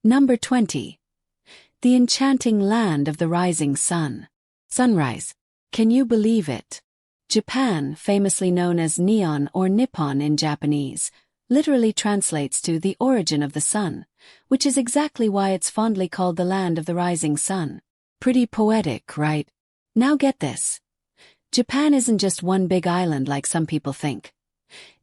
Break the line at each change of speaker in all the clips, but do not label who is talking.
Number 20. The enchanting land of the rising sun. Sunrise. Can you believe it? Japan, famously known as Neon or Nippon in Japanese, literally translates to the origin of the sun, which is exactly why it's fondly called the land of the rising sun. Pretty poetic, right? Now get this. Japan isn't just one big island like some people think.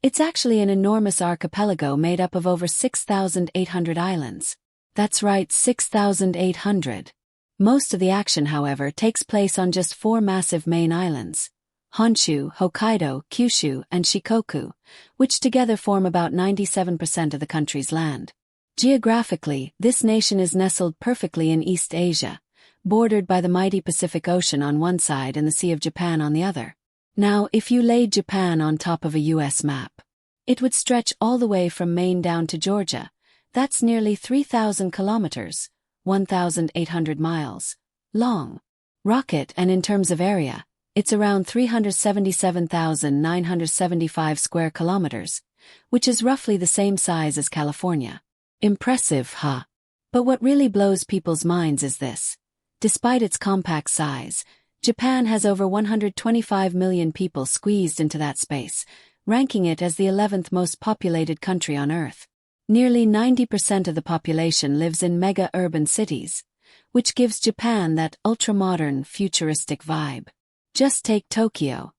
It's actually an enormous archipelago made up of over 6,800 islands. That's right, 6,800. Most of the action, however, takes place on just 4 massive main islands: Honshu, Hokkaido, Kyushu, and Shikoku, which together form about 97% of the country's land. Geographically, this nation is nestled perfectly in East Asia, bordered by the mighty Pacific Ocean on one side and the Sea of Japan on the other. Now, if you laid Japan on top of a US map, it would stretch all the way from Maine down to Georgia. That's nearly 3,000 kilometers, 1,800 miles, long. Rocket, and in terms of area, it's around 377,975 square kilometers, which is roughly the same size as California. Impressive, huh? But what really blows people's minds is this. Despite its compact size, Japan has over 125 million people squeezed into that space, ranking it as the 11th most populated country on Earth. Nearly 90% of the population lives in mega-urban cities, which gives Japan that ultra-modern, futuristic vibe. Just take Tokyo.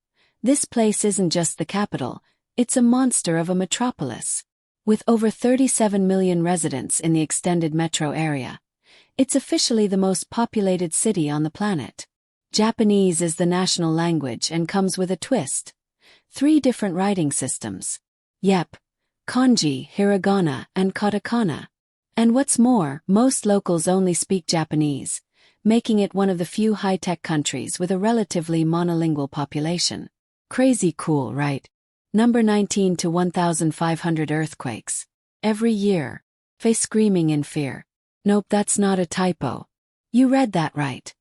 This place isn't just the capital, it's a monster of a metropolis. With over 37 million residents in the extended metro area, it's officially the most populated city on the planet. Japanese is the national language and comes with a twist. 3 different writing systems. Yep. Kanji, hiragana, and katakana. And what's more, most locals only speak Japanese, making it one of the few high-tech countries with a relatively monolingual population. Crazy cool, right? Number 19 to 1,500 earthquakes. Every year. Face screaming in fear. Nope, that's not a typo. You read that right.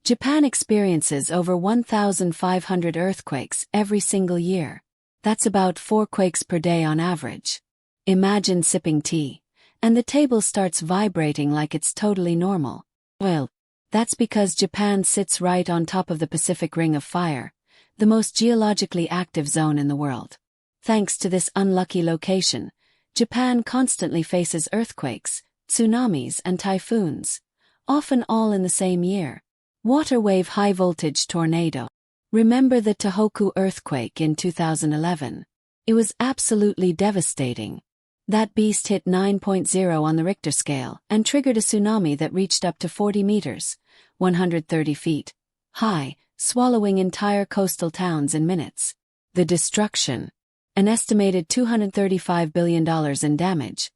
Japan experiences over 1,500 earthquakes every single year. That's about 4 quakes per day on average. Imagine sipping tea, and the table starts vibrating like it's totally normal. Well, that's because Japan sits right on top of the Pacific Ring of Fire, the most geologically active zone in the world. Thanks to this unlucky location, Japan constantly faces earthquakes, tsunamis, and typhoons, often all in the same year. Water wave high-voltage tornado. Remember the Tohoku earthquake in 2011? It was absolutely devastating. That beast hit 9.0 on the Richter scale and triggered a tsunami that reached up to 40 meters, 130 feet, high, swallowing entire coastal towns in minutes. The destruction. An estimated $235 billion in damage,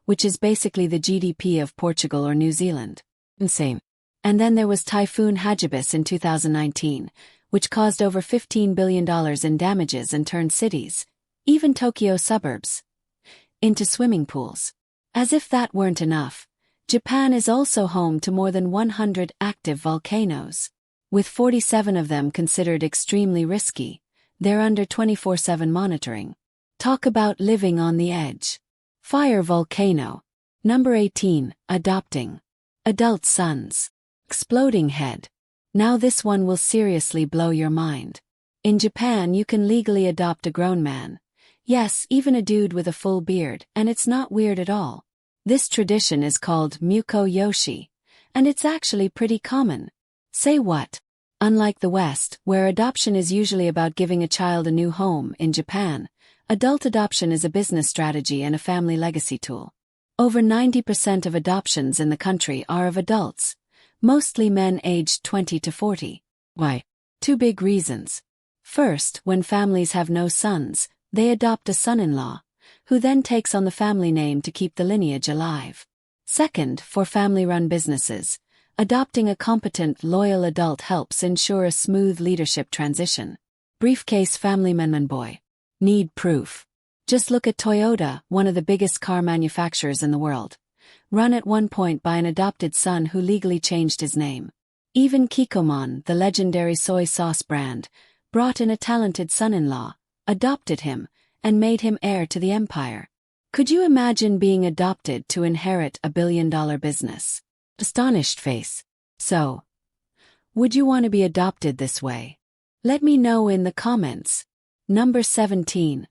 which is basically the GDP of Portugal or New Zealand. Insane. And then there was Typhoon Hagibis in 2019, which caused over $15 billion in damages and turned cities, even Tokyo suburbs, into swimming pools. As if that weren't enough, Japan is also home to more than 100 active volcanoes. With 47 of them considered extremely risky, they're under 24/7 monitoring. Talk about living on the edge. Fire volcano. Number 18, adopting. Adult sons. Exploding head. Now this one will seriously blow your mind. In Japan you can legally adopt a grown man. Yes, even a dude with a full beard, and it's not weird at all. This tradition is called Muko Yoshi, and it's actually pretty common. Say what? Unlike the West, where adoption is usually about giving a child a new home, in Japan, adult adoption is a business strategy and a family legacy tool. Over 90% of adoptions in the country are of adults, mostly men aged 20 to 40. Why? 2 big reasons. First, when families have no sons, they adopt a son-in-law, who then takes on the family name to keep the lineage alive. Second, for family-run businesses, adopting a competent, loyal adult helps ensure a smooth leadership transition. Briefcase family man boy. Need proof. Just look at Toyota, one of the biggest car manufacturers in the world. Run at one point by an adopted son who legally changed his name. Even Kikkoman, the legendary soy sauce brand, brought in a talented son-in-law, adopted him, and made him heir to the empire. Could you imagine being adopted to inherit a billion-dollar business? Astonished face. So, would you want to be adopted this way? Let me know in the comments. Number 17.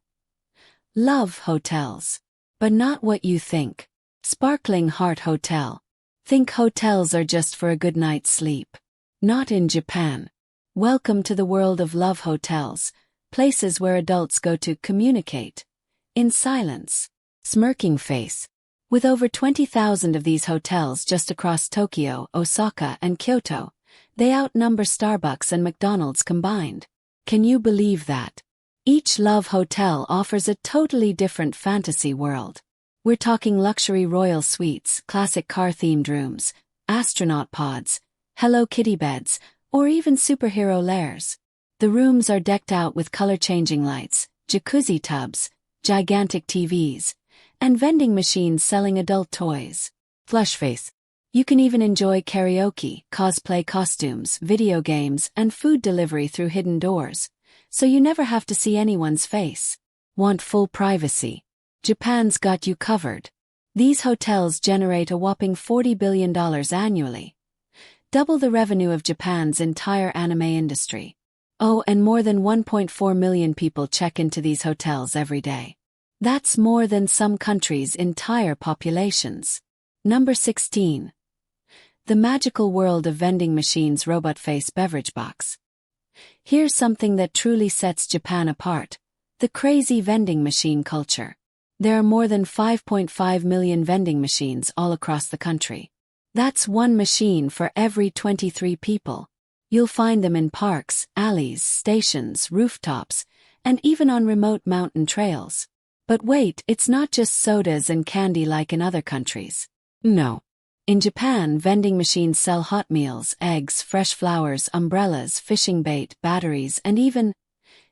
Love hotels. But not what you think. Sparkling Heart Hotel. Think hotels are just for a good night's sleep. Not in Japan. Welcome to the world of love hotels, places where adults go to communicate. In silence. Smirking face. With over 20,000 of these hotels just across Tokyo, Osaka, and Kyoto, they outnumber Starbucks and McDonald's combined. Can you believe that? Each love hotel offers a totally different fantasy world. We're talking luxury royal suites, classic car-themed rooms, astronaut pods, Hello Kitty beds, or even superhero lairs. The rooms are decked out with color-changing lights, jacuzzi tubs, gigantic TVs, and vending machines selling adult toys. Flush face. You can even enjoy karaoke, cosplay costumes, video games, and food delivery through hidden doors, so you never have to see anyone's face. Want full privacy? Japan's got you covered. These hotels generate a whopping $40 billion annually. Double the revenue of Japan's entire anime industry. Oh, and more than 1.4 million people check into these hotels every day. That's more than some countries' entire populations. Number 16. The magical world of vending machines. Robot face beverage box. Here's something that truly sets Japan apart: the crazy vending machine culture. There are more than 5.5 million vending machines all across the country. That's one machine for every 23 people. You'll find them in parks, alleys, stations, rooftops, and even on remote mountain trails. But wait, it's not just sodas and candy like in other countries. No. In Japan, vending machines sell hot meals, eggs, fresh flowers, umbrellas, fishing bait, batteries, and even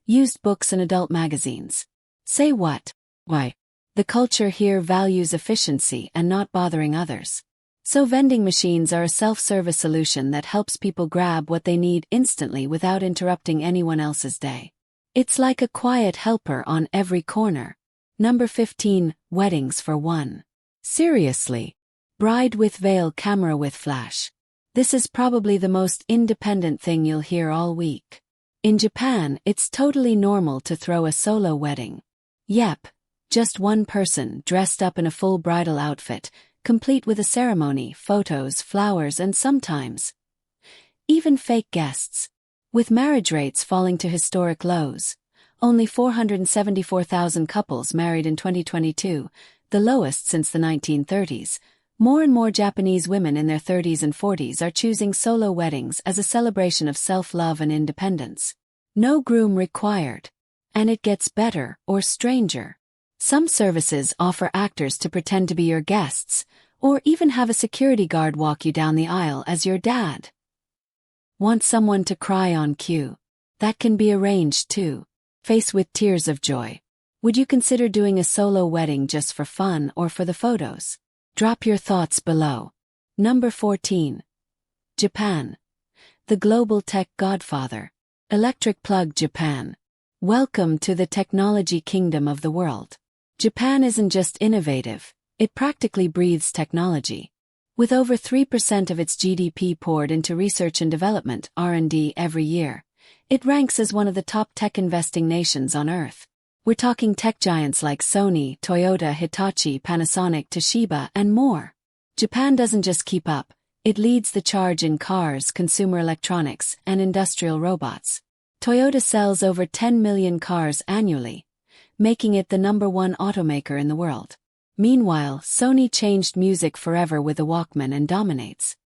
used books and adult magazines. Say what? Why? The culture here values efficiency and not bothering others. So vending machines are a self-service solution that helps people grab what they need instantly without interrupting anyone else's day. It's like a quiet helper on every corner. Number 15. Weddings for one. Seriously. Bride with veil, camera with flash. This is probably the most independent thing you'll hear all week. In Japan, it's totally normal to throw a solo wedding. Yep, just one person dressed up in a full bridal outfit, complete with a ceremony, photos, flowers, and sometimes even fake guests. With marriage rates falling to historic lows, only 474,000 couples married in 2022, the lowest since the 1930s, more and more Japanese women in their 30s and 40s are choosing solo weddings as a celebration of self-love and independence. No groom required. And it gets better or stranger. Some services offer actors to pretend to be your guests, or even have a security guard walk you down the aisle as your dad. Want someone to cry on cue? That can be arranged too. Face with tears of joy. Would you consider doing a solo wedding just for fun or for the photos? Drop your thoughts below. Number 14. Japan. The global tech godfather. Electric Plug Japan. Welcome to the technology kingdom of the world. Japan isn't just innovative, it practically breathes technology. With over 3% of its GDP poured into research and development (R&D) every year, it ranks as one of the top tech investing nations on Earth. We're talking tech giants like Sony, Toyota, Hitachi, Panasonic, Toshiba, and more. Japan doesn't just keep up, it leads the charge in cars, consumer electronics, and industrial robots. Toyota sells over 10 million cars annually, making it the #1 automaker in the world. Meanwhile, Sony changed music forever with the Walkman and dominates.